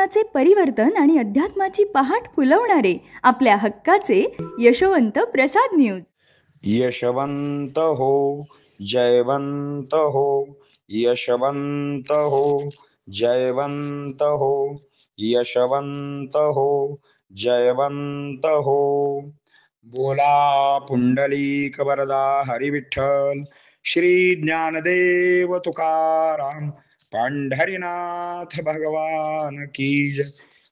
जीवनाचे परिवर्तन आणि अध्यात्माची पहाट फुलवणारे आपल्या हक्काचे यशवंत प्रसाद न्यूज. यशवंत हो, जयवंत हो, यशवंत हो, जयवंत हो, यशवंत हो, जयवंत हो. बोला पुंडलिक वरदा हरी विठ्ठल, श्री ज्ञानदेव तुकाराम, पंढरीनाथ भगवान की जय.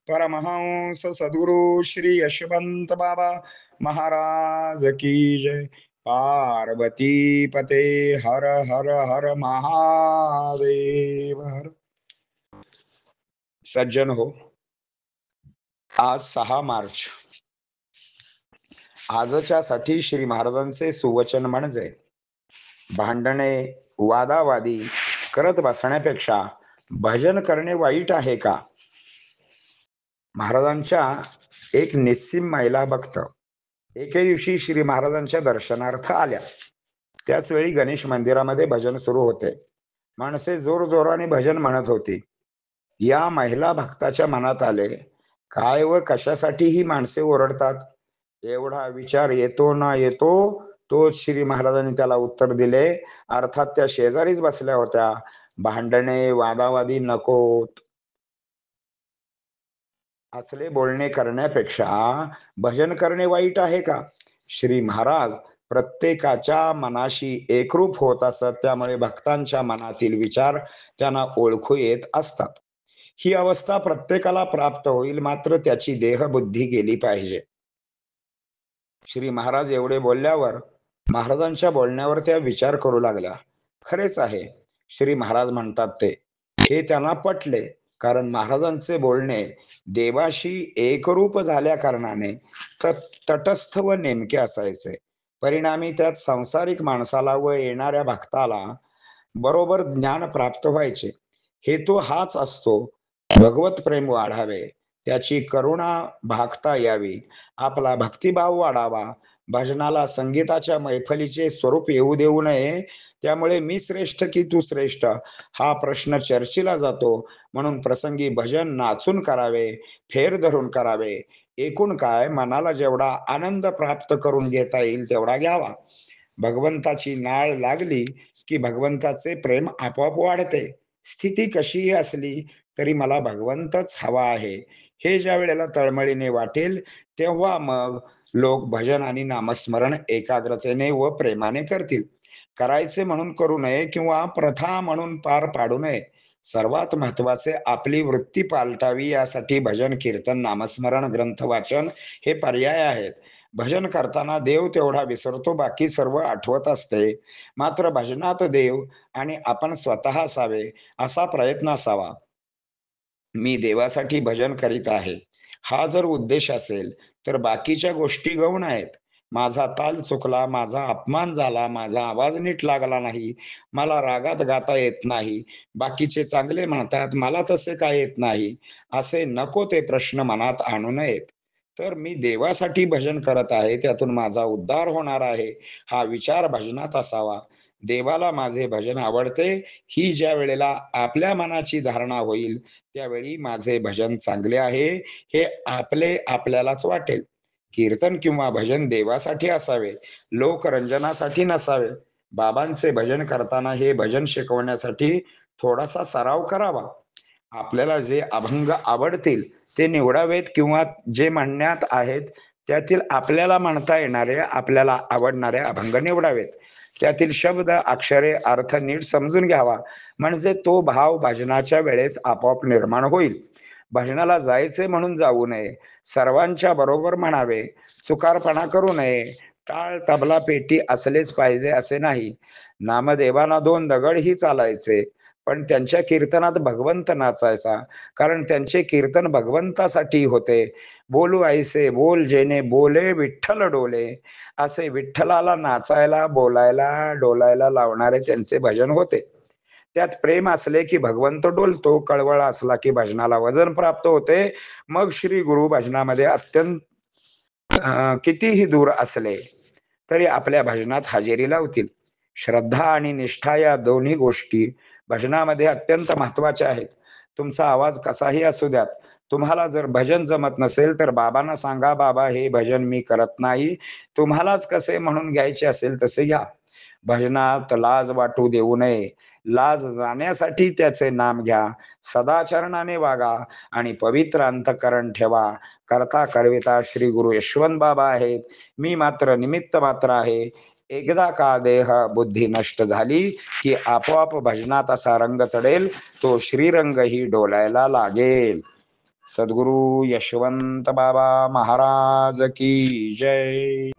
परमहंस सद्गुरु श्री यशवंत बाबा महाराज की जय. पार्वती पते हर हर हर महादेव हर. सज्जन हो, आज 6 मार्च. आजच्या साठी श्री महाराजांचे सुवचन म्हणजे भांडणे वादावादी करत बसण्यापेक्षा भजन करणे वाईट आहे का. महाराजांच्या एक निस्सीम महिला भक्त एके दिवशी श्री महाराजांच्या दर्शनार्थ आल्या. त्याच वेळी गणेश मंदिरामध्ये भजन सुरू होते. माणसे जोरजोराने भजन म्हणत होती. या महिला भक्ताच्या मनात आले, काय व कशासाठी ही माणसे ओरडतात. एवढा विचार येतो ना येतो तोच श्री महाराजांनी त्याला उत्तर दिले. अर्थात त्या शेजारीच बसल्या होत्या. भांडणे वादावादी नकोत. असले बोलणे करण्यापेक्षा भजन करणे वाईट आहे का. श्री महाराज प्रत्येकाच्या मनाशी एकरूप होत असत. त्यामुळे भक्तांच्या मनातील विचार त्यांना ओळखू येत असतात. ही अवस्था प्रत्येकाला प्राप्त होईल, मात्र त्याची देहबुद्धी गेली पाहिजे. श्री महाराज एवढे बोलल्यावर महाराजांच्या बोलण्यावर त्या विचार करू लागल्या. खरेच आहे, श्री महाराज म्हणतात ते. हे त्यांना पटले, कारण महाराजांचे बोलणे देवाशी एकरूप झाल्या कारणाने तटस्थ व नेमके असायचे. परिणामी त्यात सांसारिक माणसाला व येणाऱ्या भक्ताला बरोबर ज्ञान प्राप्त व्हायचे. हेतू हाच असतो, भगवत प्रेम वाढावे, त्याची करुणा भागता यावी, आपला भक्तिभाव वाढावा, भजनाला संगीताच्या मैफलीचे स्वरूप येऊ देऊ नये. त्यामुळे मी श्रेष्ठ की तू श्रेष्ठ हा प्रश्न चर्चेला जातो. म्हणून प्रसंगी भजन नाचून करावे, फेर धरून करावे. एकूण काय, मनाला जेवढा आनंद प्राप्त करून घेता येईल तेवढा घ्यावा. भगवंताची नाळ लागली की भगवंताचे प्रेम आपोआप वाढते. स्थिती कशीही असली तरी मला भगवंतच हवा आहे, हे ज्या वेळेला तळमळीने वाटेल तेव्हा मग लोक भजन आणि नामस्मरण एकाग्रतेने व प्रेमाने करतील. करायचे म्हणून करू नये किंवा प्रथा म्हणून पार पाडू नये. सर्वात महत्वाचे आपली वृत्ती पालटावी, यासाठी भजन कीर्तन नामस्मरण ग्रंथ वाचन हे पर्याय आहेत. भजन करताना देव तेवढा विसरतो, बाकी सर्व आठवत असते. मात्र भजनात देव आणि आपण स्वतः असावे असा प्रयत्न असावा. मी देवासाठी भजन करीत आहे हा जर उद्देश असेल तर बाकीच्या गोष्टी गौण आहेत. माझा ताल चुकला, माझा अपमान झाला, माझा आवाज नीट लागला नाही, मला रागात गाता येत नाही, बाकीचे चांगले म्हणतात मला तसे काय येत नाही, असे नको ते प्रश्न मनात आणू नयेत. तर मी देवासाठी भजन करत आहे, त्यातून माझा उद्धार होणार आहे हा विचार भजनात असावा. देवाला माझे भजन आवडते ही ज्या वेळेला आपल्या मनाची धारणा होईल त्यावेळी माझे भजन चांगले आहे हे आपल्यालाच वाटेल. कीर्तन किंवा भजन देवासाठी असावे, लोकरंजनासाठी नसावे. बाबांचे भजन करताना हे भजन शिकवण्यासाठी थोडासा सराव करावा. आपल्याला जे अभंग आवडतील ते निवडावेत किंवा जे म्हणण्यात आहेत त्यातील आपल्याला म्हणता येणारे, आपल्याला आवडणारे अभंग निवडावेत. त्यातील शब्द अक्षरे अर्थ नीट समजून घ्यावा, म्हणजे तो भाव भजनाच्या वेळेस आपोआप निर्माण होईल. भजनाला जायचे म्हणून जाऊ नये, सर्वांच्या बरोबर म्हणावे, चुकारपणा करू नये, टाळ तबला पेटी असलेच पाहिजे असे नाही. नामदेवाला 2 दगडही चालायचे, पण त्यांच्या कीर्तनात भगवंत नाचायचा, कारण त्यांचे कीर्तन भगवंतासाठी होते. बोलू ऐसे बोल जेणे बोले विठ्ठल डोले, असे विठ्ठलाला नाचायला, बोलायला, डोलायला लावणारे त्यांचे भजन होते. त्यात प्रेम असले की भगवंत डोलतो, कळवळ असला की भजनाला वजन प्राप्त होते. मग श्री गुरु भजनामध्ये अत्यंत कितीही दूर असले तरी आपल्या भजनात हजेरी लावतील. श्रद्धा आणि निष्ठा या दोन्ही गोष्टी भजनामध्ये अत्यंत महत्वाच्या आहेत. तुमचा आवाज कसाही असू द्यात, तुम्हाला जर भजन जमत नसेल तर बाबांना सांगा, बाबा हे भजन मी करत नाही, तुम्हालाच कसे म्हणून घ्यायचे असेल तसे घ्या. भजनात लाज वाटू देऊ नये. लाज जाण्यासाठी त्याचे नाम घ्या. सदाचरणाने वागा आणि पवित्र अंतःकरण ठेवा. करता करविता श्री गुरु यशवंत बाबा आहेत. मी मात्र निमित्त मात्र आहे. एकदा का देह बुद्धी नष्ट झाली की आपोआप भजनात असा रंग चढेल, तो श्रीरंगही डोलायला लागेल. सद्गुरु यशवंत बाबा महाराज की जय.